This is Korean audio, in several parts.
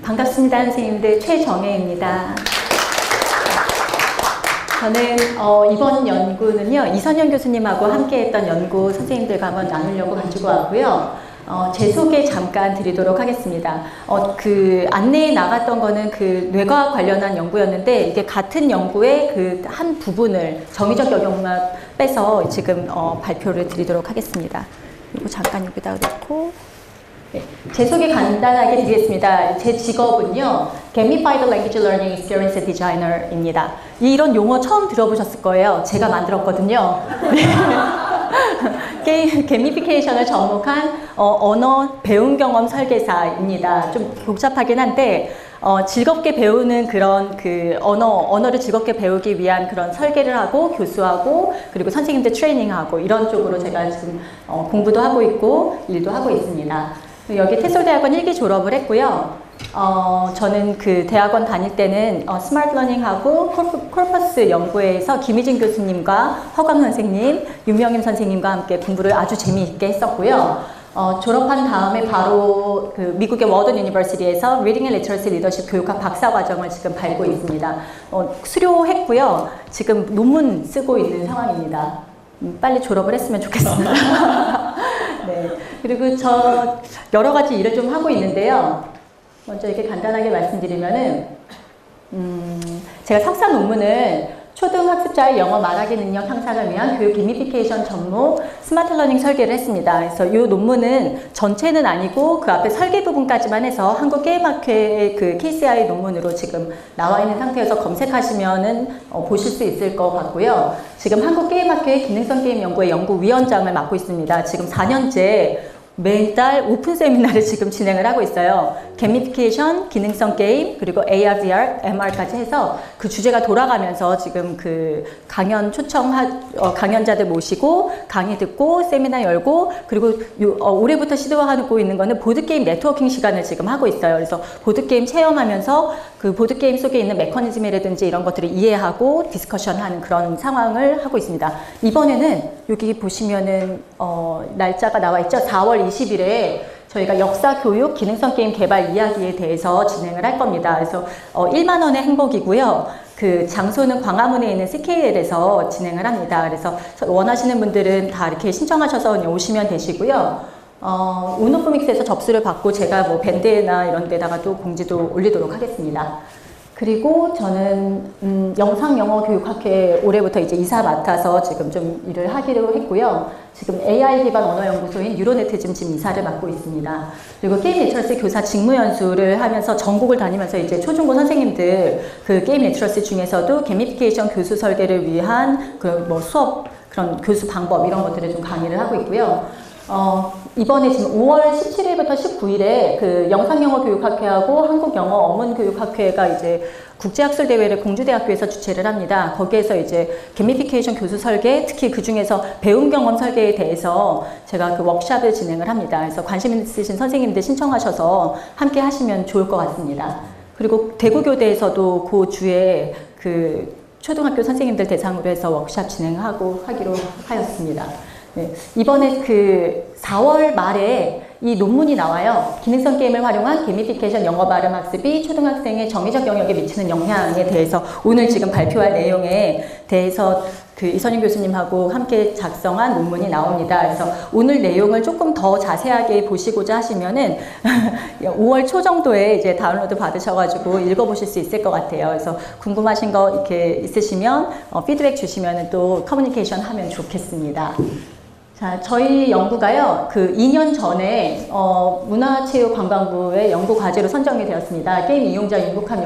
반갑습니다, 선생님들. 최정혜입니다. 저는 이번 연구는요, 이선영 교수님하고 함께했던 연구 선생님들과 한번 나누려고 가지고 왔고요. 제 소개 잠깐 드리도록 하겠습니다. 그 안내에 나갔던 거는 그 뇌과학 관련한 연구였는데, 이게 같은 연구의 그 한 부분을 정의적 영역만 빼서 지금 발표를 드리도록 하겠습니다. 그리고 잠깐 여기다 놓고. 네, 제 소개 간단하게 드리겠습니다. 제 직업은요, Gamified Language Learning Experience Designer입니다. 이런 용어 처음 들어보셨을 거예요. 제가 만들었거든요. 게미피케이션을 접목한 언어 배움 경험 설계사입니다. 좀 복잡하긴 한데 즐겁게 배우는 그런 그 언어를 즐겁게 배우기 위한 그런 설계를 하고 교수하고 그리고 선생님들 트레이닝하고 이런 쪽으로 제가 지금 공부도 하고 있고 일도 하고 있습니다. 여기 테솔대학원 1기 졸업을 했고요. 저는 그 대학원 다닐 때는 스마트 러닝하고 콜퍼스 연구회에서 김희진 교수님과 허광 선생님, 윤명임 선생님과 함께 공부를 아주 재미있게 했었고요. 졸업한 다음에 바로 그 미국의 워든 유니버시티에서 리딩 앤 리터러시 리더십 교육학 박사 과정을 지금 밟고 있습니다. 수료했고요. 지금 논문 쓰고 있는 상황입니다. 빨리 졸업을 했으면 좋겠습니다. 네. 그리고 저 여러 가지 일을 좀 하고 있는데요. 먼저 이렇게 간단하게 말씀드리면은, 제가 석사 논문을 초등학습자의 영어 말하기 능력 향상을 위한 교육 게미피케이션 접목 스마트 러닝 설계를 했습니다. 그래서 이 논문은 전체는 아니고 그 앞에 설계 부분까지만 해서 한국게임학회의 그 KCI 논문으로 지금 나와 있는 상태여서 검색하시면은 보실 수 있을 것 같고요. 지금 한국게임학회의 기능성 게임 연구의 연구위원장을 맡고 있습니다. 지금 4년째 매달 오픈 세미나를 지금 진행을 하고 있어요. 게미피케이션, 기능성 게임, 그리고 AR, VR, MR까지 해서 그 주제가 돌아가면서 지금 그 강연 강연자들 모시고 강의 듣고 세미나 열고 그리고 올해부터 시도하고 있는 거는 보드게임 네트워킹 시간을 지금 하고 있어요. 그래서 보드게임 체험하면서 그 보드게임 속에 있는 메커니즘이라든지 이런 것들을 이해하고 디스커션하는 그런 상황을 하고 있습니다. 이번에는 여기 보시면은 날짜가 나와 있죠. 4월 20일에 저희가 역사 교육 기능성 게임 개발 이야기에 대해서 진행을 할 겁니다. 그래서 1만 원의 행복이고요. 그 장소는 광화문에 있는 CKL에서 진행을 합니다. 그래서 원하시는 분들은 다 이렇게 신청하셔서 오시면 되시고요. 우노코믹스에서 접수를 받고 제가 뭐 밴드나 이런 데다가 또 공지도 올리도록 하겠습니다. 그리고 저는 영상영어교육학회 올해부터 이제 이사 맡아서 지금 좀 일을 하기로 했고요. 지금 AI 기반 언어연구소인 뉴로네트 지금 이사를 맡고 있습니다. 그리고 게임 리터러시 교사 직무연수를 하면서 전국을 다니면서 이제 초중고 선생님들 그 게임 리터러시 중에서도 게미피케이션 교수 설계를 위한 그 뭐 수업 그런 교수 방법 이런 것들을 좀 강의를 하고 있고요. 이번에 지금 5월 17일부터 19일에 그 영상영어교육학회하고 한국영어어문교육학회가 이제 국제학술대회를 공주대학교에서 주최를 합니다. 거기에서 이제 게미피케이션 교수 설계, 특히 그 중에서 배움 경험 설계에 대해서 제가 그 워크숍을 진행을 합니다. 그래서 관심 있으신 선생님들 신청하셔서 함께 하시면 좋을 것 같습니다. 그리고 대구교대에서도 그 주에 그 초등학교 선생님들 대상으로 해서 워크숍 진행하고 하기로 하였습니다. 네, 이번에 그 4월 말에 이 논문이 나와요. 기능성 게임을 활용한 게미피케이션 영어 발음 학습이 초등학생의 정의적 영역에 미치는 영향에 대해서 오늘 지금 발표할 내용에 대해서 그 이선영 교수님하고 함께 작성한 논문이 나옵니다. 그래서 오늘 내용을 조금 더 자세하게 보시고자 하시면은 5월 초 정도에 이제 다운로드 받으셔가지고 읽어보실 수 있을 것 같아요. 그래서 궁금하신 거 이렇게 있으시면 피드백 주시면은 또 커뮤니케이션 하면 좋겠습니다. 자, 저희 연구가요, 그 2년 전에, 문화체육관광부의 연구 과제로 선정이 되었습니다. 게임 이용자 융복합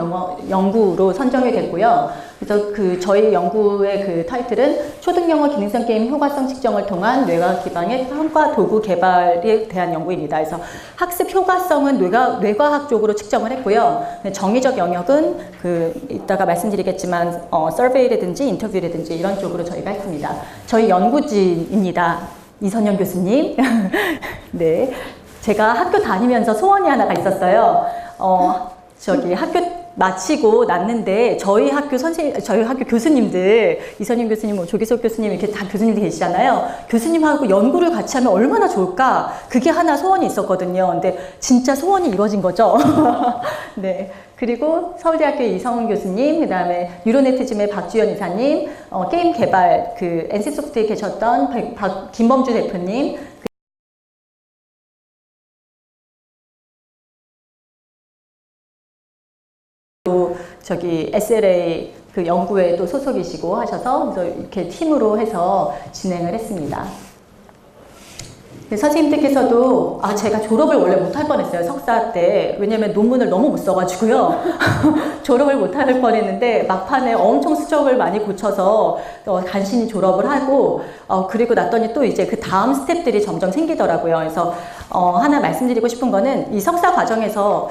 연구로 선정이 됐고요. 그래서 그 저희 연구의 그 타이틀은 초등영어 기능성 게임 효과성 측정을 통한 뇌과학 기반의 평가 도구 개발에 대한 연구입니다. 그래서 학습 효과성은 뇌과학 쪽으로 측정을 했고요. 정의적 영역은 그 이따가 말씀드리겠지만 서베이라든지 인터뷰라든지 이런 쪽으로 저희가 했습니다. 저희 연구진입니다. 이선영 교수님. 네. 제가 학교 다니면서 소원이 하나가 있었어요. 저기 학교 마치고 났는데 저희 학교 교수님들, 이선임 교수님, 뭐 조기석 교수님 이렇게 다 교수님들 계시잖아요. 교수님하고 연구를 같이 하면 얼마나 좋을까? 그게 하나 소원이 있었거든요. 근데 진짜 소원이 이루어진 거죠. 네. 그리고 서울대학교 이성훈 교수님, 그 다음에 유로네티즘의 박주연 이사님, 게임 개발, NC소프트에 계셨던 김범주 대표님, 또 저기 SLA 연구에 또 소속이시고 하셔서 그래서 이렇게 팀으로 해서 진행을 했습니다. 선생님들께서도 제가 졸업을 원래 못할 뻔했어요. 석사 때. 왜냐면 논문을 너무 못 써가지고요. 졸업을 못할 뻔했는데 막판에 엄청 수적을 많이 고쳐서 간신히 졸업을 하고 그리고 났더니 또 이제 그 다음 스텝들이 점점 생기더라고요. 그래서 하나 말씀드리고 싶은 거는 이 석사 과정에서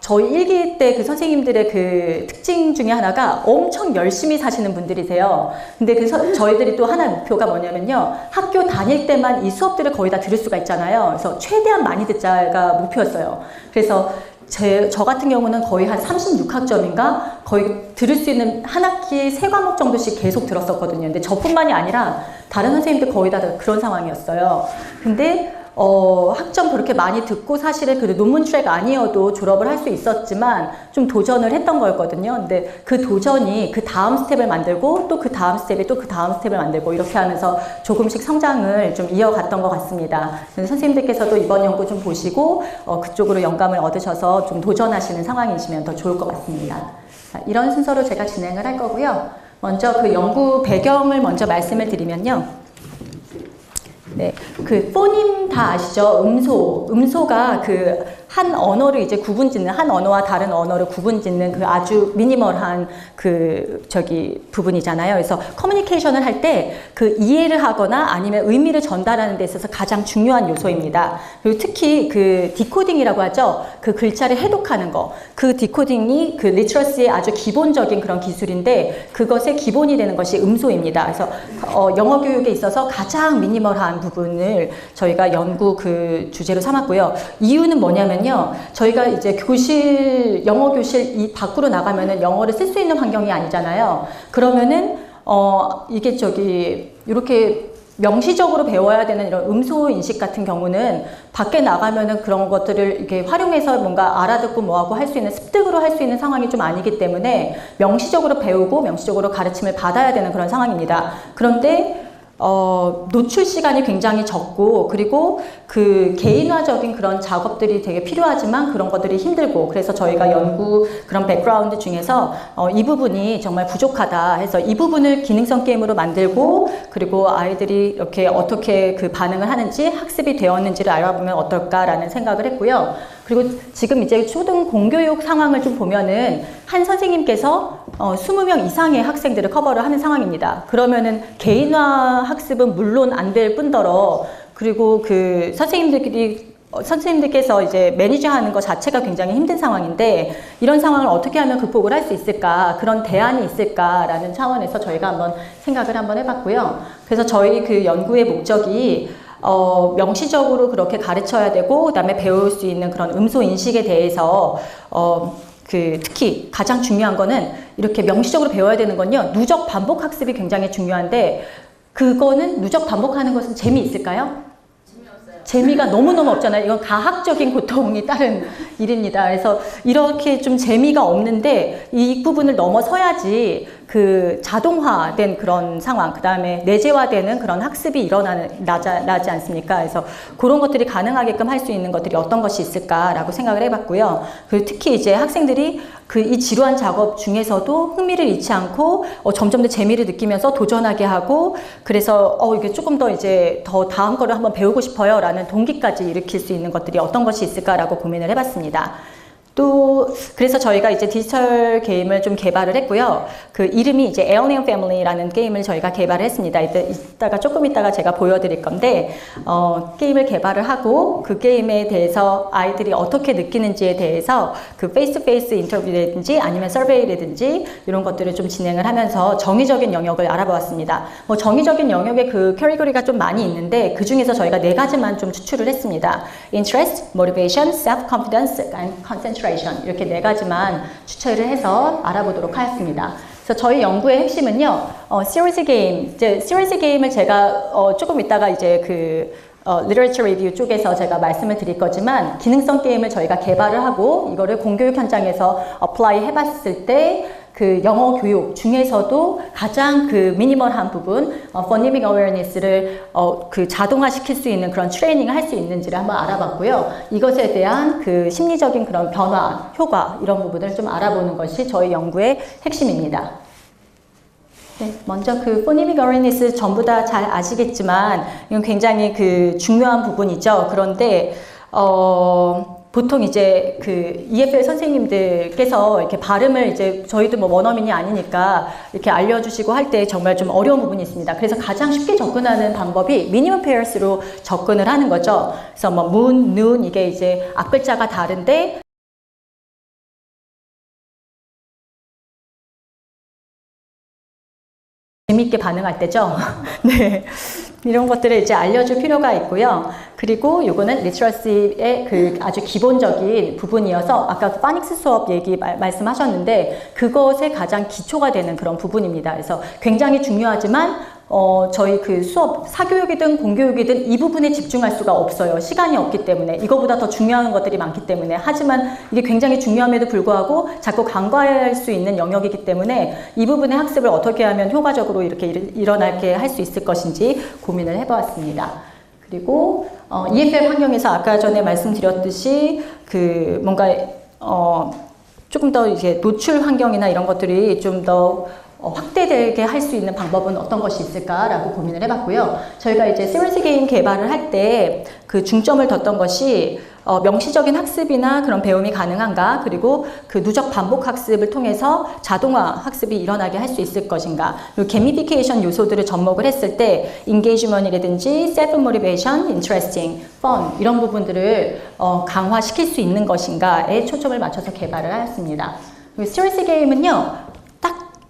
저희 1기 때 그 선생님들의 그 특징 중에 하나가 엄청 열심히 사시는 분들이세요. 근데 저희들이 또 하나 목표가 뭐냐면요. 학교 다닐 때만 이 수업들을 거의 다 들을 수가 있잖아요. 그래서 최대한 많이 듣자가 목표였어요. 그래서 저 같은 경우는 거의 한 36학점인가? 거의 들을 수 있는 한 학기에 3과목 정도씩 계속 들었었거든요. 근데 저뿐만이 아니라 다른 선생님들 거의 다 그런 상황이었어요. 근데 학점 그렇게 많이 듣고 사실은 그 논문 트랙 아니어도 졸업을 할 수 있었지만 좀 도전을 했던 거였거든요. 근데 그 도전이 그 다음 스텝을 만들고 또 그 다음 스텝이 또 그 다음 스텝을 만들고 이렇게 하면서 조금씩 성장을 좀 이어갔던 것 같습니다. 선생님들께서도 이번 연구 좀 보시고 그쪽으로 영감을 얻으셔서 좀 도전하시는 상황이시면 더 좋을 것 같습니다. 이런 순서로 제가 진행을 할 거고요. 먼저 그 연구 배경을 먼저 말씀을 드리면요. 네, 포님 다 아시죠? 음소가 한 언어를 이제 구분짓는, 한 언어와 다른 언어를 구분짓는 아주 미니멀한 부분이잖아요. 그래서 커뮤니케이션을 할 때 이해를 하거나 아니면 의미를 전달하는 데 있어서 가장 중요한 요소입니다. 그리고 특히 디코딩이라고 하죠. 글자를 해독하는 거. 디코딩이 리터러시의 아주 기본적인 그런 기술인데 그것의 기본이 되는 것이 음소입니다. 그래서 영어 교육에 있어서 가장 미니멀한 부분을 저희가 연구 주제로 삼았고요. 이유는 뭐냐면 저희가 이제 영어 교실 밖으로 나가면은 영어를 쓸 수 있는 환경이 아니잖아요. 그러면은, 이게 이렇게 명시적으로 배워야 되는 이런 음소 인식 같은 경우는 밖에 나가면은 그런 것들을 이렇게 활용해서 뭔가 알아듣고 뭐하고 할 수 있는 습득으로 할 수 있는 상황이 좀 아니기 때문에 명시적으로 배우고 명시적으로 가르침을 받아야 되는 그런 상황입니다. 그런데 노출 시간이 굉장히 적고 그리고 개인화적인 그런 작업들이 되게 필요하지만 그런 것들이 힘들고 그래서 저희가 연구 그런 백그라운드 중에서 이 부분이 정말 부족하다 해서 이 부분을 기능성 게임으로 만들고 그리고 아이들이 이렇게 어떻게 반응을 하는지 학습이 되었는지를 알아보면 어떨까라는 생각을 했고요. 그리고 지금 이제 초등 공교육 상황을 좀 보면은 한 선생님께서 20명 이상의 학생들을 커버를 하는 상황입니다. 그러면은 개인화 학습은 물론 안 될 뿐더러 그리고 선생님들께서 이제 매니저하는 것 자체가 굉장히 힘든 상황인데 이런 상황을 어떻게 하면 극복을 할 수 있을까 그런 대안이 있을까라는 차원에서 저희가 한번 생각을 한번 해봤고요. 그래서 저희 연구의 목적이 명시적으로 그렇게 가르쳐야 되고 그다음에 배울 수 있는 그런 음소 인식에 대해서 특히 가장 중요한 거는 이렇게 명시적으로 배워야 되는 건요. 누적 반복 학습이 굉장히 중요한데 그거는 누적 반복하는 것은 재미있을까요? 재미가 너무너무 없잖아요. 이건 가학적인 고통이 따른 일입니다. 그래서 이렇게 좀 재미가 없는데 이 부분을 넘어서야지 자동화된 그런 상황, 그 다음에 내재화되는 그런 학습이 나지 않습니까? 그래서 그런 것들이 가능하게끔 할 수 있는 것들이 어떤 것이 있을까라고 생각을 해봤고요. 그리고 특히 이제 학생들이 이 지루한 작업 중에서도 흥미를 잃지 않고 점점 더 재미를 느끼면서 도전하게 하고 그래서 이게 조금 더 이제 더 다음 거를 한번 배우고 싶어요 라는 동기까지 일으킬 수 있는 것들이 어떤 것이 있을까라고 고민을 해봤습니다. 또 그래서 저희가 이제 디지털 게임을 좀 개발을 했고요. 이름이 이제 에어네온 패밀리라는 게임을 저희가 개발을 했습니다. 조금 이따가 제가 보여드릴 건데 게임을 개발을 하고 그 게임에 대해서 아이들이 어떻게 느끼는지에 대해서 페이스 투 페이스 인터뷰라든지 아니면 서베이라든지 이런 것들을 좀 진행을 하면서 정의적인 영역을 알아보았습니다. 정의적인 영역의 캐리고리가 좀 많이 있는데 그 중에서 저희가 4가지만 좀 추출을 했습니다. Interest, Motivation, Self-Confidence, and Concentration administration 이렇게 네 가지만 추천을 해서 알아보도록 하였습니다. 그래서 저희 연구의 핵심은요, 시리즈 게임, 이제 시리즈 게임을 제가 조금 이따가 이제 literature review 쪽에서 제가 말씀을 드릴 거지만 기능성 게임을 저희가 개발을 하고 이거를 공교육 현장에서 apply 해봤을 때 그 영어 교육 중에서도 가장 그 미니멀한 부분, phonemic awareness를 그 자동화시킬 수 있는 그런 트레이닝을 할 수 있는지를 한번 알아봤고요. 이것에 대한 그 심리적인 그런 변화, 효과 이런 부분을 좀 알아보는 것이 저희 연구의 핵심입니다. 네, 먼저 그 phonemic awareness 전부 다 잘 아시겠지만 이건 굉장히 그 중요한 부분이죠. 그런데 보통 이제 그 EFL 선생님들께서 이렇게 발음을 이제 저희도 뭐 원어민이 아니니까 이렇게 알려주시고 할 때 정말 좀 어려운 부분이 있습니다. 그래서 가장 쉽게 접근하는 방법이 minimum pairs로 접근을 하는 거죠. 그래서 뭐 moon, noon 이게 이제 앞글자가 다른데 재미있게 반응할 때죠. 네. 이런 것들을 이제 알려줄 필요가 있고요. 그리고 요거는 리터러시의 그 아주 기본적인 부분이어서 아까 파닉스 수업 얘기 말씀하셨는데 그것의 가장 기초가 되는 그런 부분입니다. 그래서 굉장히 중요하지만 저희 그 수업, 사교육이든 공교육이든 이 부분에 집중할 수가 없어요. 시간이 없기 때문에. 이거보다 더 중요한 것들이 많기 때문에. 하지만 이게 굉장히 중요함에도 불구하고 자꾸 간과할 수 있는 영역이기 때문에 이 부분의 학습을 어떻게 하면 효과적으로 이렇게 일어나게 할 수 있을 것인지 고민을 해보았습니다. 그리고 EFL 환경에서 아까 전에 말씀드렸듯이 그 뭔가 조금 더 이제 노출 환경이나 이런 것들이 좀 더 확대되게 할 수 있는 방법은 어떤 것이 있을까라고 고민을 해봤고요. 저희가 이제 시리즈 게임 개발을 할 때 그 중점을 뒀던 것이 명시적인 학습이나 그런 배움이 가능한가, 그리고 그 누적 반복 학습을 통해서 자동화 학습이 일어나게 할 수 있을 것인가, 그리고 게미피케이션 요소들을 접목을 했을 때 인게이지먼이라든지 셀프 모티베이션, 인트레스팅, 펀 이런 부분들을 강화시킬 수 있는 것인가에 초점을 맞춰서 개발을 하였습니다. 그리고 시리즈 게임은요,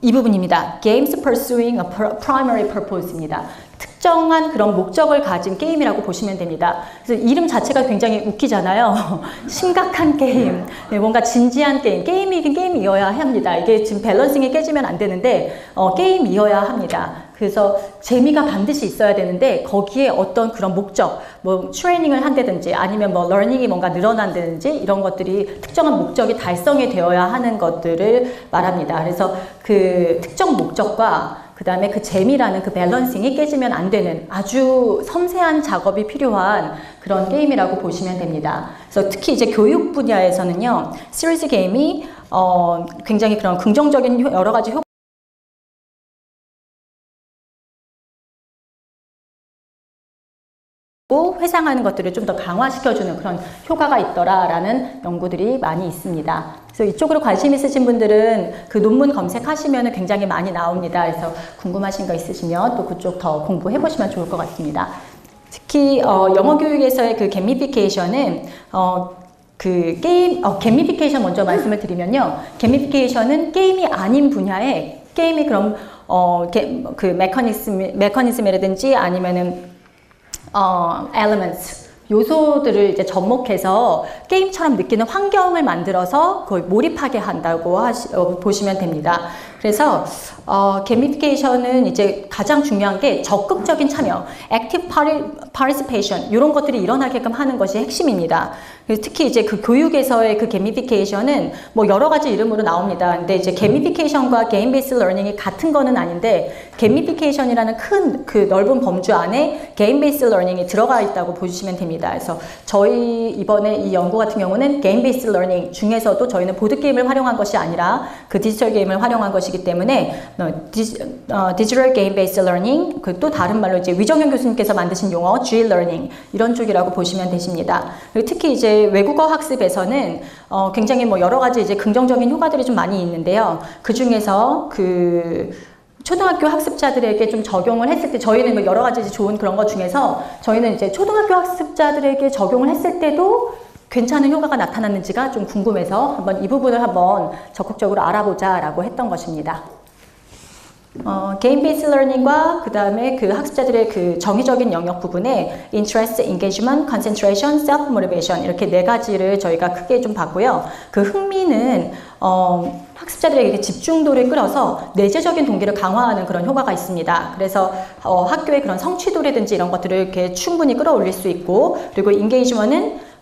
이 부분입니다. Games pursuing a primary purpose입니다. 특정한 그런 목적을 가진 게임이라고 보시면 됩니다. 그래서 이름 자체가 굉장히 웃기잖아요. 심각한 게임, 네, 뭔가 진지한 게임, 게임이긴 게임이어야 합니다. 이게 지금 밸런싱이 깨지면 안 되는데 게임이어야 합니다. 그래서 재미가 반드시 있어야 되는데 거기에 어떤 그런 목적, 뭐 트레이닝을 한다든지 아니면 뭐 러닝이 뭔가 늘어난다든지 이런 것들이 특정한 목적이 달성이 되어야 하는 것들을 말합니다. 그래서 그 특정 목적과 그 다음에 그 재미라는 그 밸런싱이 깨지면 안 되는 아주 섬세한 작업이 필요한 그런 게임이라고 보시면 됩니다. 그래서 특히 이제 교육 분야에서는요, 시리즈 게임이 굉장히 그런 긍정적인 여러 가지 효과 회상하는 것들을 좀 더 강화시켜주는 그런 효과가 있더라라는 연구들이 많이 있습니다. 그래서 이쪽으로 관심 있으신 분들은 그 논문 검색하시면 굉장히 많이 나옵니다. 그래서 궁금하신 거 있으시면 또 그쪽 더 공부해보시면 좋을 것 같습니다. 특히 영어 교육에서의 그 게미피케이션은 그 게임, 게미피케이션 먼저 말씀을 드리면요. 게미피케이션은 게임이 아닌 분야에 게임이 그럼 그 메커니즘이라든지 아니면은 elements 요소들을 이제 접목해서 게임처럼 느끼는 환경을 만들어서 거의 몰입하게 한다고 보시면 됩니다. 그래서 게미피케이션은 이제 가장 중요한 게 적극적인 참여, active participation 이런 것들이 일어나게끔 하는 것이 핵심입니다. 특히 이제 그 교육에서의 그 게미피케이션은 뭐 여러 가지 이름으로 나옵니다. 근데 이제 게미피케이션과 게임 베이스 러닝이 같은 거는 아닌데 게미피케이션이라는 큰 그 넓은 범주 안에 게임 베이스 러닝이 들어가 있다고 보시면 됩니다. 그래서 저희 이번에 이 연구 같은 경우는 게임 베이스 러닝 중에서도 저희는 보드 게임을 활용한 것이 아니라 그 디지털 게임을 활용한 것이기 때문에 디지털 게임 베이스 러닝, 그 또 다른 말로 이제 위정현 교수님께서 만드신 용어 G 러닝 이런 쪽이라고 보시면 되십니다. 그리고 특히 이제 외국어 학습에서는 굉장히 뭐 여러 가지 이제 긍정적인 효과들이 좀 많이 있는데요. 그 중에서 그 초등학교 학습자들에게 좀 적용을 했을 때 저희는 뭐 여러 가지 좋은 그런 것 중에서 저희는 이제 초등학교 학습자들에게 적용을 했을 때도 괜찮은 효과가 나타났는지가 좀 궁금해서 한번 이 부분을 한번 적극적으로 알아보자라고 했던 것입니다. Game Based Learning과 그 다음에 그 학습자들의 그 정의적인 영역 부분에 Interest, Engagement, Concentration, Self Motivation 이렇게 네 가지를 저희가 크게 좀 봤고요. 그 흥미는 학습자들에게 집중도를 끌어서 내재적인 동기를 강화하는 그런 효과가 있습니다. 그래서 학교의 그런 성취도라든지 이런 것들을 이렇게 충분히 끌어올릴 수 있고, 그리고 Engagement은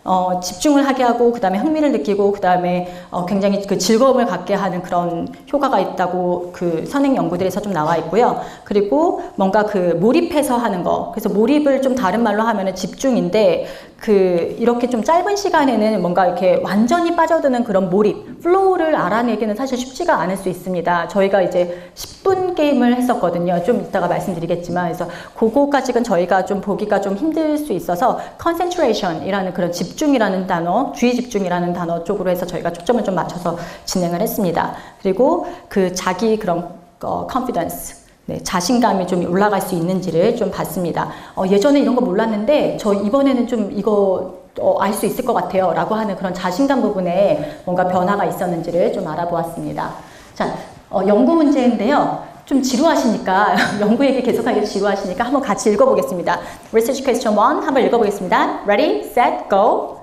집중을 하게 하고, 그 다음에 흥미를 느끼고, 그 다음에 굉장히 그 즐거움을 갖게 하는 그런 효과가 있다고 그 선행 연구들에서 좀 나와 있고요. 그리고 뭔가 그 몰입해서 하는 거. 그래서 몰입을 좀 다른 말로 하면은 집중인데, 그 이렇게 좀 짧은 시간에는 뭔가 이렇게 완전히 빠져드는 그런 몰입, 플로우를 알아내기는 사실 쉽지가 않을 수 있습니다. 저희가 이제 10분 게임을 했었거든요. 좀 이따가 말씀드리겠지만, 그래서 그거까지는 저희가 좀 보기가 좀 힘들 수 있어서 concentration이라는 그런 집중이라는 단어, 주의 집중이라는 단어 쪽으로 해서 저희가 초점을 좀 맞춰서 진행을 했습니다. 그리고 그 자기 그런 confidence, 네, 자신감이 좀 올라갈 수 있는지를 좀 봤습니다. 예전에 이런 거 몰랐는데 저 이번에는 좀 이거 알 수 있을 것 같아요 라고 하는 그런 자신감 부분에 뭔가 변화가 있었는지를 좀 알아보았습니다. 자, 연구 문제인데요. 좀 지루하시니까 연구 얘기 계속하기 지루하시니까 한번 같이 읽어보겠습니다. Research question 1 한번 읽어보겠습니다. Ready, set, go.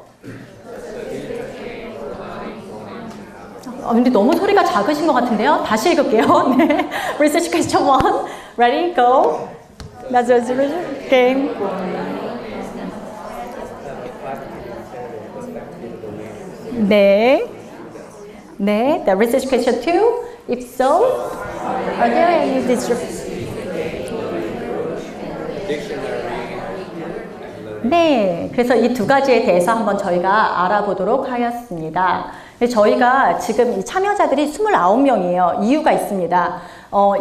근데 너무 소리가 작으신 것 같은데요. 다시 읽을게요. 네. Research question 1. Ready, go. That's the game. 네. 네. The research question 2. If so, are there any 네. 그래서 이 두 가지에 대해서 한번 저희가 알아보도록 하였습니다. 저희가 지금 이 참여자들이 29명이에요. 이유가 있습니다.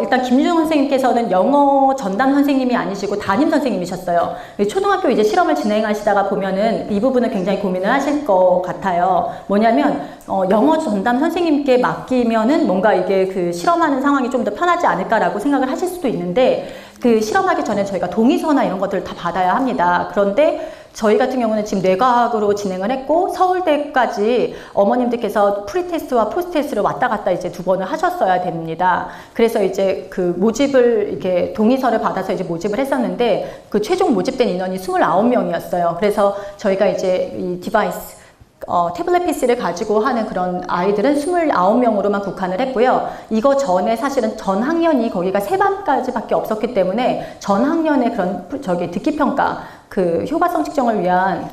일단 김준영 선생님께서는 영어 전담 선생님이 아니시고 담임 선생님이셨어요. 초등학교 이제 실험을 진행하시다가 보면은 이 부분을 굉장히 고민을 하실 것 같아요. 뭐냐면, 영어 전담 선생님께 맡기면은 뭔가 이게 그 실험하는 상황이 좀 더 편하지 않을까라고 생각을 하실 수도 있는데, 그 실험하기 전에 저희가 동의서나 이런 것들을 다 받아야 합니다. 그런데 저희 같은 경우는 지금 뇌과학으로 진행을 했고, 서울대까지 어머님들께서 프리테스트와 포스트테스트를 왔다 갔다 이제 2번을 하셨어야 됩니다. 그래서 이제 그 모집을 이렇게 동의서를 받아서 이제 모집을 했었는데, 그 최종 모집된 인원이 29명이었어요. 그래서 저희가 이제 이 디바이스, 태블릿 PC를 가지고 하는 그런 아이들은 29명으로만 국한을 했고요. 이거 전에 사실은 전 학년이 거기가 3반까지밖에 없었기 때문에 전 학년의 그런 듣기평가, 그 효과성 측정을 위한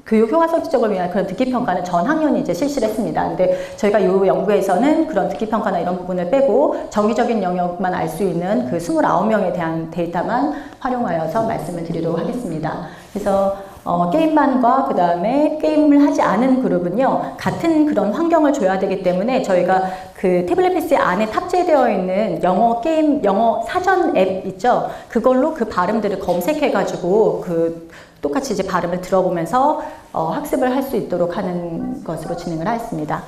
교육 효과성 측정을 위한 그런 듣기평가는 전 학년이 이제 실시를 했습니다. 근데 저희가 이 연구에서는 그런 듣기평가나 이런 부분을 빼고 정기적인 영역만 알 수 있는 그 29명에 대한 데이터만 활용하여서 말씀을 드리도록 하겠습니다. 그래서 게임반과 그 다음에 게임을 하지 않은 그룹은요, 같은 그런 환경을 줘야 되기 때문에 저희가 그 태블릿 PC 안에 탑재되어 있는 영어 게임, 영어 사전 앱 있죠? 그걸로 그 발음들을 검색해가지고 그 똑같이 이제 발음을 들어보면서 학습을 할 수 있도록 하는 것으로 진행을 하였습니다.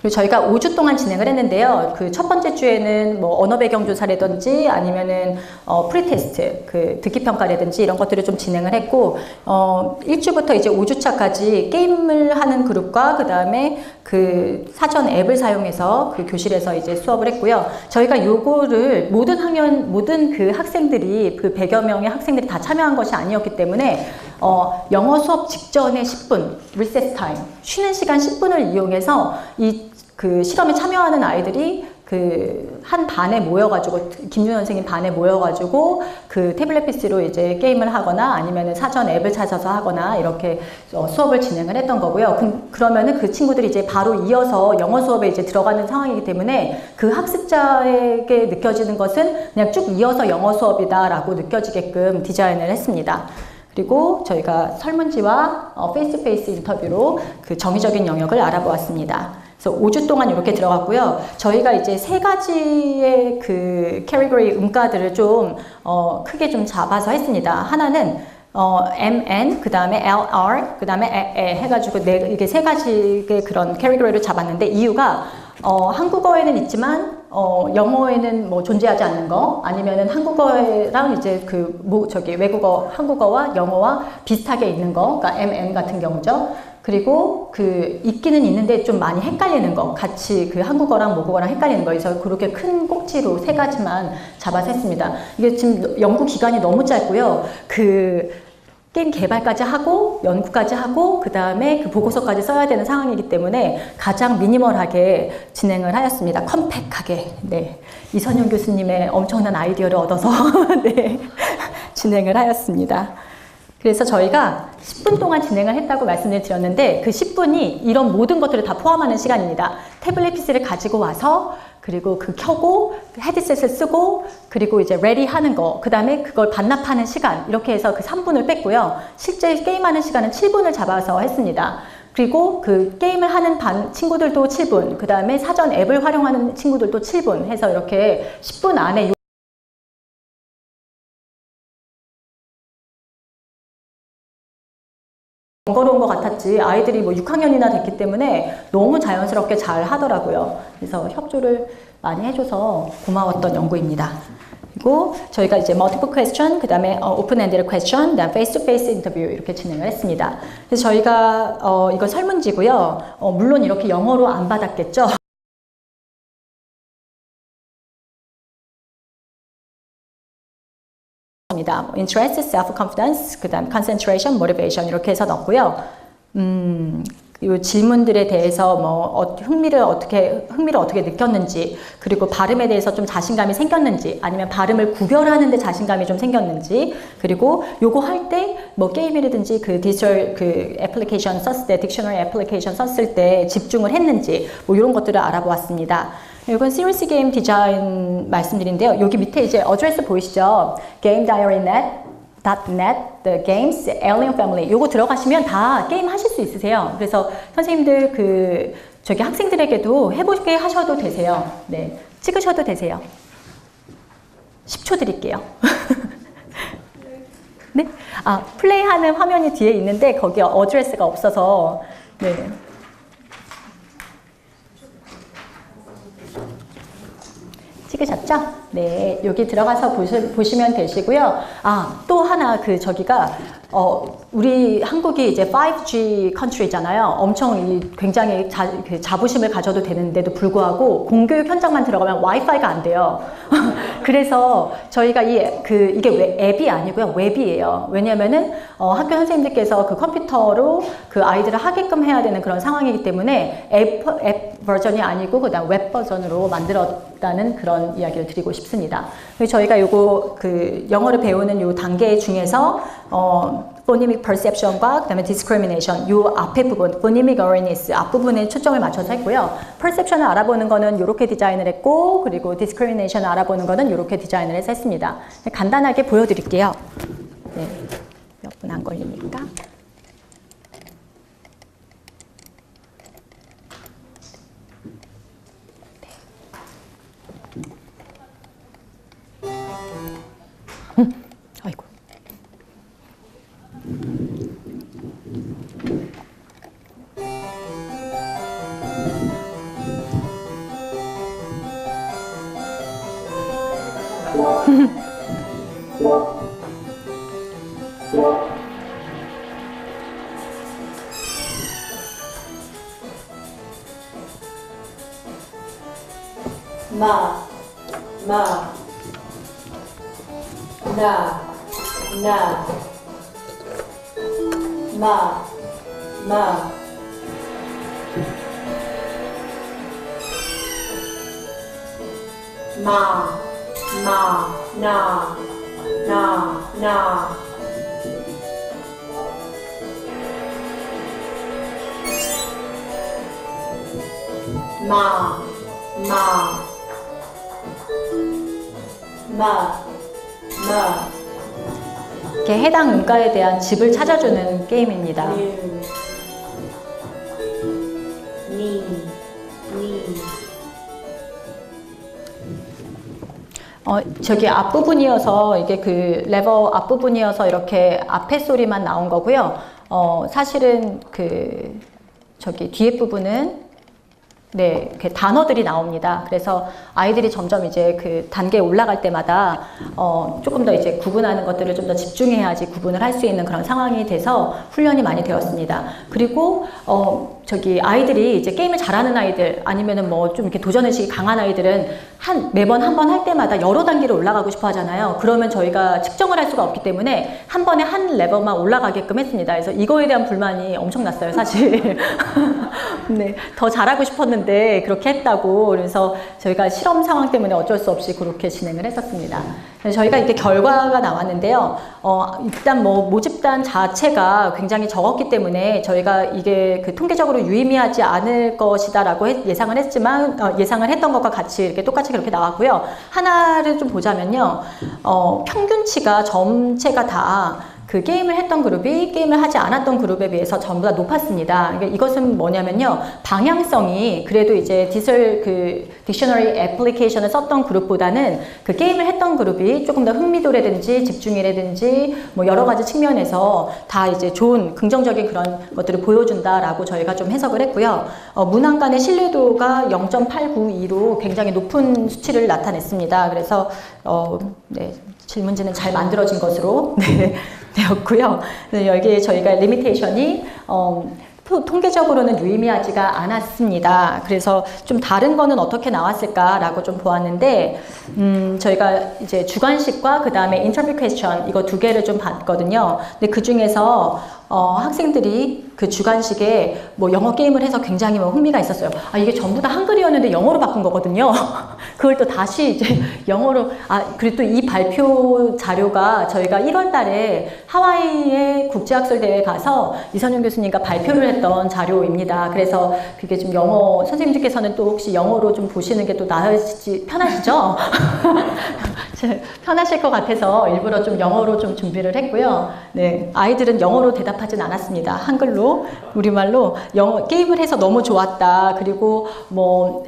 그리고 저희가 5주 동안 진행을 했는데요. 그 첫 번째 주에는 뭐 언어 배경 조사라든지 아니면은 프리테스트, 그 듣기 평가라든지 이런 것들을 좀 진행을 했고, 1주부터 이제 5주차까지 게임을 하는 그룹과 그 다음에 그 사전 앱을 사용해서 그 교실에서 이제 수업을 했고요. 저희가 요거를 모든 그 학생들이, 그 100여 명의 학생들이 다 참여한 것이 아니었기 때문에 영어 수업 직전에 10분, 리세스 타임, 쉬는 시간 10분을 이용해서 그 실험에 참여하는 아이들이 그 한 반에 모여가지고, 김준현 선생님 반에 모여가지고 그 태블릿 PC로 이제 게임을 하거나 아니면은 사전 앱을 찾아서 하거나 이렇게 수업을 진행을 했던 거고요. 그러면은 그 친구들이 이제 바로 이어서 영어 수업에 이제 들어가는 상황이기 때문에 그 학습자에게 느껴지는 것은 그냥 쭉 이어서 영어 수업이다라고 느껴지게끔 디자인을 했습니다. 그리고 저희가 설문지와 페이스-투-페이스 인터뷰로 그 정의적인 영역을 알아보았습니다. 그래서 5주 동안 이렇게 들어갔고요. 저희가 이제 3가지의 그 캐리고리 음가들을 좀 크게 좀 잡아서 했습니다. 하나는 MN, 그 다음에 LR, 그 다음에 에 해가지고 이게 3가지의 그런 캐리고리를 잡았는데, 이유가 한국어에는 있지만 영어에는 뭐 존재하지 않는 거, 아니면은 한국어랑 이제 외국어, 한국어와 영어와 비슷하게 있는 거, 그러니까 MN 같은 경우죠. 그리고 그 있기는 있는데 좀 많이 헷갈리는 거, 같이 그 한국어랑 모국어랑 헷갈리는 거. 그래서 그렇게 큰 꼭지로 3가지만 잡아서 했습니다. 이게 지금 연구 기간이 너무 짧고요. 그 게임 개발까지 하고 연구까지 하고 그 다음에 그 보고서까지 써야 되는 상황이기 때문에 가장 미니멀하게 진행을 하였습니다. 컴팩하게. 네. 이선영 교수님의 엄청난 아이디어를 얻어서 네. 진행을 하였습니다. 그래서 저희가 10분 동안 진행을 했다고 말씀을 드렸는데 그 10분이 이런 모든 것들을 다 포함하는 시간입니다. 태블릿 PC를 가지고 와서 그리고 그 켜고 헤드셋을 쓰고 그리고 이제 레디 하는 거, 그 다음에 그걸 반납하는 시간, 이렇게 해서 그 3분을 뺐고요. 실제 게임하는 시간은 7분을 잡아서 했습니다. 그리고 그 게임을 하는 친구들도 7분, 그 다음에 사전 앱을 활용하는 친구들도 7분 해서 이렇게 10분 안에 번거로운 것 같았지 아이들이 뭐 6학년이나 됐기 때문에 너무 자연스럽게 잘 하더라고요. 그래서 협조를 많이 해줘서 고마웠던 연구입니다. 그리고 저희가 이제 multiple question, 그 다음에 open-ended question, 그 다음 face-to-face 인터뷰 이렇게 진행을 했습니다. 그래서 저희가 이거 설문지고요. 물론 이렇게 영어로 안 받았겠죠. interest, self-confidence, 그 다음 concentration, motivation 이렇게 해서 넣었고요. 이 질문들에 대해서 뭐 흥미를 어떻게 느꼈는지, 그리고 발음에 대해서 좀 자신감이 생겼는지, 아니면 발음을 구별하는데 자신감이 좀 생겼는지, 그리고 요거 할 때 뭐 게임이라든지 그 디지털 그 애플리케이션 썼을 때, 딕셔너리 애플리케이션 썼을 때 집중을 했는지, 뭐 이런 것들을 알아보았습니다. 이건 시리스 게임 디자인 말씀드린데요. 여기 밑에 이제 어드레스 보이시죠? gamediarynet.net, the games, alien family. 요거 들어가시면 다 게임 하실 수 있으세요. 그래서 선생님들 저기 학생들에게도 해보게 하셔도 되세요. 네. 찍으셔도 되세요. 10초 드릴게요. 네? 아, 플레이하는 화면이 뒤에 있는데 거기 어드레스가 없어서, 네. 찍으셨죠? 네, 여기 들어가서 보시면 되시고요. 아, 또 하나 저기가 우리 한국이 이제 5G 컨트리잖아요. 엄청 굉장히 자부심을 가져도 되는데도 불구하고 공교육 현장만 들어가면 와이파이가 안 돼요. 그래서 저희가 이게 앱이 아니고요, 웹이에요. 왜냐면은 학교 선생님들께서 그 컴퓨터로 그 아이들을 하게끔 해야 되는 그런 상황이기 때문에 앱 버전이 아니고 그다음 웹 버전으로 만들었다는 그런 이야기를 드리고 싶습니다. 그래서 저희가 요거 영어를 배우는 요 단계 중에서 phonemic perception과 그다음에 discrimination 요 앞에 부분, phonemic awareness 앞부분에 초점을 맞춰서 했고요. perception을 알아보는 거는 이렇게 디자인을 했고, 그리고 discrimination을 알아보는 거는 이렇게 디자인을 해서 했습니다. 간단하게 보여드릴게요. 네, 몇 분 안 걸리니까. 아이고. 마, 나, 마, 이렇게 해당 음가에 대한 집을 찾아주는 게임입니다. 저기 앞부분이어서 이게 그 레버 앞부분이어서 이렇게 앞에 소리만 나온 거고요. 사실은 저기 뒤에 부분은 네, 이렇게 단어들이 나옵니다. 그래서 아이들이 점점 이제 그 단계에 올라갈 때마다 조금 더 이제 구분하는 것들을 좀 더 집중해야지 구분을 할 수 있는 그런 상황이 돼서 훈련이 많이 되었습니다. 그리고 아이들이 이제 게임을 잘하는 아이들 아니면은 뭐 좀 이렇게 도전의식이 강한 아이들은 매번 한 번 할 때마다 여러 단계로 올라가고 싶어 하잖아요. 그러면 저희가 측정을 할 수가 없기 때문에 한 번에 한 레벨만 올라가게끔 했습니다. 그래서 이거에 대한 불만이 엄청났어요, 사실. 네, 더 잘하고 싶었는데 그렇게 했다고. 그래서 저희가 실험 상황 때문에 어쩔 수 없이 그렇게 진행을 했었습니다. 저희가 이렇게 결과가 나왔는데요. 일단 뭐 모집단 자체가 굉장히 적었기 때문에 저희가 이게 그 통계적으로 유의미하지 않을 것이다라고 예상을 했지만 예상을 했던 것과 같이 이렇게 똑같이 그렇게 나왔고요. 하나를 좀 보자면요. 평균치가 전체가 다 그 게임을 했던 그룹이 게임을 하지 않았던 그룹에 비해서 전부 다 높았습니다. 이것은 뭐냐면요. 방향성이 그래도 이제 딕셔너리 애플리케이션을 썼던 그룹보다는 그 게임을 했던 그룹이 조금 더 흥미도라든지 집중이라든지 뭐 여러 가지 측면에서 다 이제 좋은 긍정적인 그런 것들을 보여준다라고 저희가 좀 해석을 했고요. 문항 간의 신뢰도가 0.892로 굉장히 높은 수치를 나타냈습니다. 그래서 네, 질문지는 잘 만들어진 것으로 네, 되었고요. 여기에 저희가 리미테이션이 통계적으로는 유의미하지가 않았습니다. 그래서 좀 다른 거는 어떻게 나왔을까라고 좀 보았는데, 저희가 이제 주관식과 그 다음에 인터뷰 퀘스천 이거 두 개를 좀 봤거든요. 근데 그 중에서 학생들이 그 주관식에 뭐 영어 게임을 해서 굉장히 뭐 흥미가 있었어요. 이게 전부 다 한글이었는데 영어로 바꾼 거거든요. 그걸 또 다시 이제 영어로, 그리고 또 이 발표 자료가 저희가 1월 달에 하와이의 국제학술대회에 가서 이선영 교수님과 발표를 했던 자료입니다. 그래서 그게 좀 영어, 선생님들께서는 또 혹시 영어로 좀 보시는 게 또 편하시죠? 편하실 것 같아서 일부러 좀 영어로 좀 준비를 했고요. 네, 아이들은 영어로 대답하진 않았습니다. 한글로, 우리말로 게임을 해서 너무 좋았다. 그리고 뭐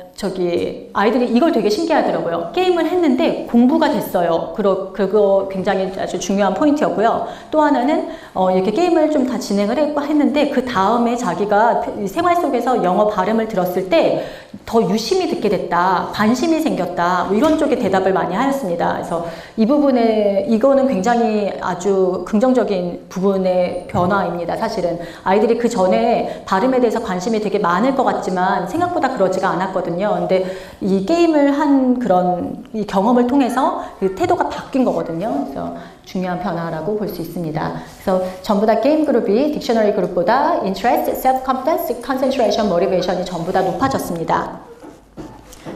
아이들이 이걸 되게 신기하더라고요. 게임을 했는데 공부가 됐어요. 그거 굉장히 아주 중요한 포인트였고요. 또 하나는 이렇게 게임을 좀 다 진행을 했는데 그 다음에 자기가 생활 속에서 영어 발음을 들었을 때 더 유심히 듣게 됐다. 관심이 생겼다. 뭐 이런 쪽의 대답을 많이 하였습니다. 그래서 이거는 굉장히 아주 긍정적인 부분의 변화입니다. 사실은 아이들이 그 전에 발음에 대해서 관심이 되게 많을 것 같지만 생각보다 그러지가 않았거든요. 근데 이 게임을 한 그런 이 경험을 통해서 그 태도가 바뀐 거거든요. 그래서 중요한 변화라고 볼 수 있습니다. 그래서 전부 다 게임 그룹이 딕셔너리 그룹보다 interest, self-confidence, concentration, motivation이 전부 다 높아졌습니다.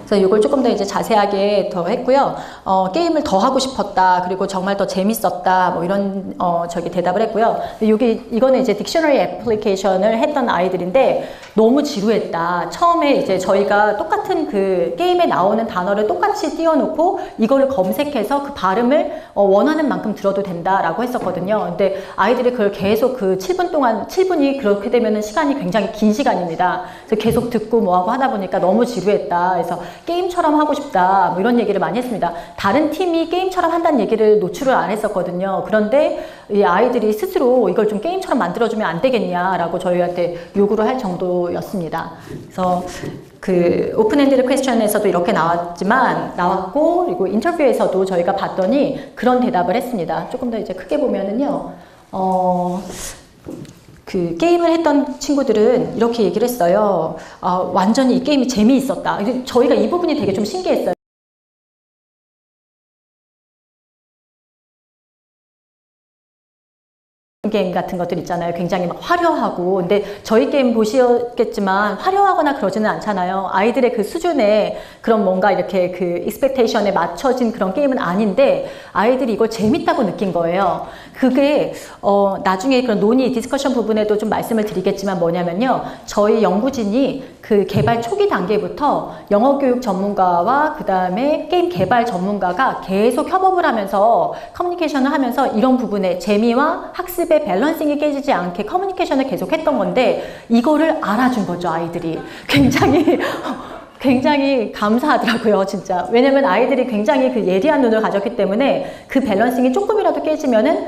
그래서 이걸 조금 더 이제 자세하게 더 했고요. 게임을 더 하고 싶었다. 그리고 정말 더 재밌었다. 뭐 이런 대답을 했고요. 이거는 이제 딕셔너리 애플리케이션을 했던 아이들인데 너무 지루했다. 처음에 이제 저희가 똑같은 그 게임에 나오는 단어를 똑같이 띄워놓고 이거를 검색해서 그 발음을 원하는 만큼 들어도 된다라고 했었거든요. 근데 아이들이 그걸 계속 그 7분이 그렇게 되면은 시간이 굉장히 긴 시간입니다. 그래서 계속 듣고 뭐하고 하다 보니까 너무 지루했다. 그래서 게임처럼 하고 싶다. 뭐 이런 얘기를 많이 했습니다. 다른 팀이 게임처럼 한다는 얘기를 노출을 안 했었거든요. 그런데 이 아이들이 스스로 이걸 좀 게임처럼 만들어주면 안 되겠냐라고 저희한테 요구를 할 정도였습니다. 그래서 그 오픈엔디드 퀘스천에서도 이렇게 나왔고, 그리고 인터뷰에서도 저희가 봤더니 그런 대답을 했습니다. 조금 더 이제 크게 보면은요, 그 게임을 했던 친구들은 이렇게 얘기를 했어요. 완전히 이 게임이 재미있었다. 저희가 이 부분이 되게 좀 신기했어요. 게임 같은 것들 있잖아요. 굉장히 막 화려하고. 근데 저희 게임 보시겠지만 화려하거나 그러지는 않잖아요. 아이들의 그 수준에 그런 뭔가 이렇게 그 익스펙테이션에 맞춰진 그런 게임은 아닌데 아이들이 이걸 재밌다고 느낀 거예요. 그게 나중에 그런 논의, 디스커션 부분에도 좀 말씀을 드리겠지만 뭐냐면요. 저희 연구진이 그 개발 초기 단계부터 영어 교육 전문가와 그 다음에 게임 개발 전문가가 계속 협업을 하면서 커뮤니케이션을 하면서 이런 부분에 재미와 학습의 밸런싱이 깨지지 않게 커뮤니케이션을 계속 했던 건데 이거를 알아준 거죠, 아이들이. 굉장히 굉장히 감사하더라고요, 진짜. 왜냐면 아이들이 굉장히 그 예리한 눈을 가졌기 때문에 그 밸런싱이 조금이라도 깨지면은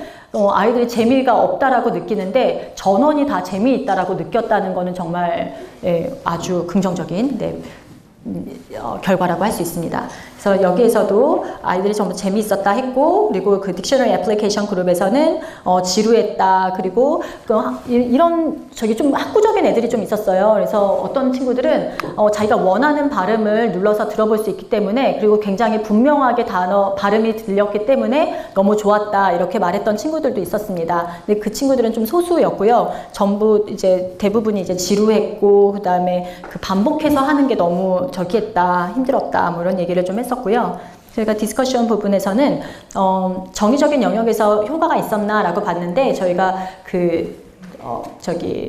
아이들이 재미가 없다라고 느끼는데 전원이 다 재미있다라고 느꼈다는 거는 정말 아주 긍정적인 결과라고 할 수 있습니다. 그래서 여기에서도 아이들이 정말 재미있었다 했고, 그리고 그 딕셔너리 애플리케이션 그룹에서는 지루했다, 그리고 이런 좀 학구적인 애들이 좀 있었어요. 그래서 어떤 친구들은 자기가 원하는 발음을 눌러서 들어볼 수 있기 때문에, 그리고 굉장히 분명하게 발음이 들렸기 때문에 너무 좋았다 이렇게 말했던 친구들도 있었습니다. 근데 그 친구들은 좀 소수였고요. 전부 이제 대부분이 이제 지루했고, 그 다음에 그 반복해서 하는 게 너무 저기했다, 힘들었다, 뭐 이런 얘기를 좀 했었고요. 저희가 디스커션 부분에서는 정의적인 영역에서 효과가 있었나라고 봤는데, 저희가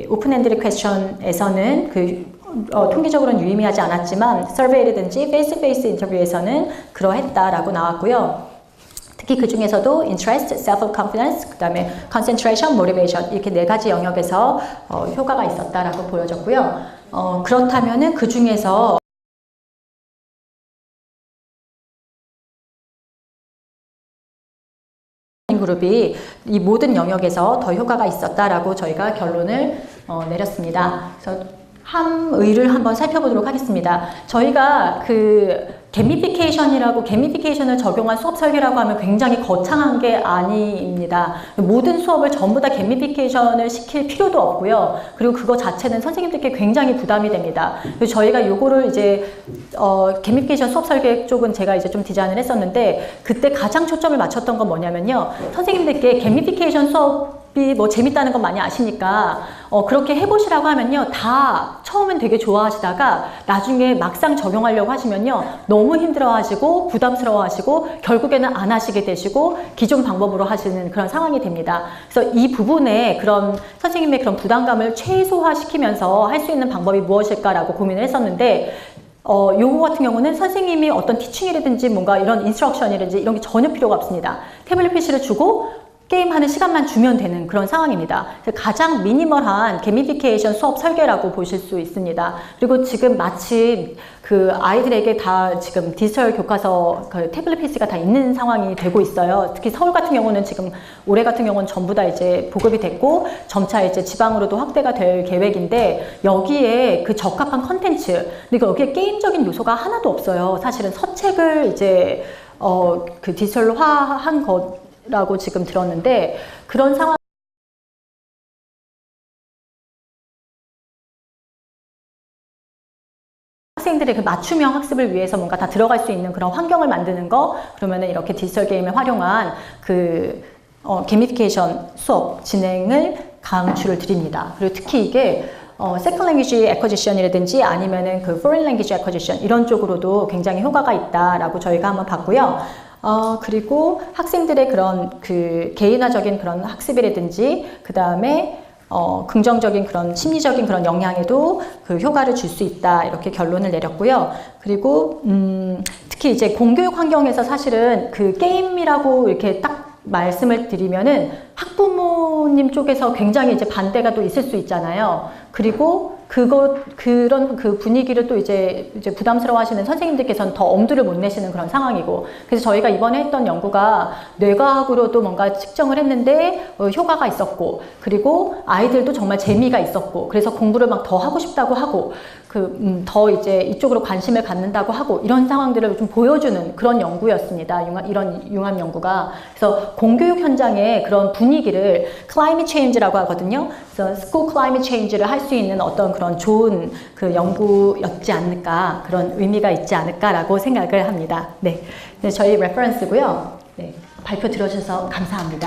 오픈엔드 퀘스천에서는 통계적으로는 유의미하지 않았지만 서베이라든지 페이스-투-페이스 인터뷰에서는 그러했다라고 나왔고요. 특히 그 중에서도 interest, self-confidence, 그 다음에 concentration, motivation 이렇게 4가지 영역에서 효과가 있었다라고 보여졌고요. 그렇다면은 그 중에서 그룹이 이 모든 영역에서 더 효과가 있었다라고 저희가 결론을 내렸습니다. 그래서 함의를 한번 살펴보도록 하겠습니다. 저희가 게미피케이션을 적용한 수업 설계라고 하면 굉장히 거창한 게 아닙니다. 모든 수업을 전부 다 게미피케이션을 시킬 필요도 없고요. 그리고 그거 자체는 선생님들께 굉장히 부담이 됩니다. 그래서 저희가 요거를 이제 게미피케이션 수업 설계 쪽은 제가 이제 좀 디자인을 했었는데, 그때 가장 초점을 맞췄던 건 뭐냐면요. 선생님들께 게미피케이션 수업이 뭐 재밌다는 건 많이 아시니까 그렇게 해보시라고 하면요, 다 처음엔 되게 좋아하시다가 나중에 막상 적용하려고 하시면요, 너무 힘들어하시고 부담스러워하시고 결국에는 안 하시게 되시고 기존 방법으로 하시는 그런 상황이 됩니다. 그래서 이 부분에 그런 선생님의 그런 부담감을 최소화시키면서 할 수 있는 방법이 무엇일까라고 고민을 했었는데, 요거 같은 경우는 선생님이 어떤 티칭이라든지 뭔가 이런 인스트럭션이라든지 이런 게 전혀 필요가 없습니다. 태블릿 PC를 주고 게임하는 시간만 주면 되는 그런 상황입니다. 가장 미니멀한 게미피케이션 수업 설계라고 보실 수 있습니다. 그리고 지금 마침 그 아이들에게 다 지금 디지털 교과서 태블릿 PC가 다 있는 상황이 되고 있어요. 특히 서울 같은 경우는 지금 올해 같은 경우는 전부 다 이제 보급이 됐고 점차 이제 지방으로도 확대가 될 계획인데, 여기에 그 적합한 컨텐츠, 그리고 여기에 게임적인 요소가 하나도 없어요. 사실은 서책을 이제 그 디지털화한 라고 지금 들었는데, 그런 상황 학생들의 그 맞춤형 학습을 위해서 뭔가 다 들어갈 수 있는 그런 환경을 만드는 거, 그러면은 이렇게 디지털 게임을 활용한 게미피케이션 수업 진행을 강추를 드립니다. 그리고 특히 이게 Second Language Acquisition이라든지 아니면은 그 Foreign Language Acquisition 이런 쪽으로도 굉장히 효과가 있다라고 저희가 한번 봤고요. 그리고 학생들의 그런 개인화적인 그런 학습이라든지, 그 다음에 긍정적인 그런 심리적인 그런 영향에도 효과를 줄 수 있다 이렇게 결론을 내렸고요. 그리고 특히 이제 공교육 환경에서 사실은 게임이라고 이렇게 딱 말씀을 드리면은 학부모님 쪽에서 굉장히 이제 반대가 또 있을 수 있잖아요. 그리고 그런 분위기를 또 이제 부담스러워 하시는 선생님들께서는 더 엄두를 못 내시는 그런 상황이고, 그래서 저희가 이번에 했던 연구가 뇌과학으로도 뭔가 측정을 했는데 효과가 있었고, 그리고 아이들도 정말 재미가 있었고, 그래서 공부를 막 더 하고 싶다고 하고, 더 이제 이쪽으로 관심을 갖는다고 하고, 이런 상황들을 좀 보여주는 그런 연구였습니다. 이런 융합 연구가. 그래서 공교육 현장의 그런 분위기를 climate change라고 하거든요. 그래서 school climate change를 할 수 있는 어떤 그런 좋은 연구였지 않을까, 그런 의미가 있지 않을까라고 생각을 합니다. 네, 저희 레퍼런스고요. 네, 발표 들어주셔서 감사합니다.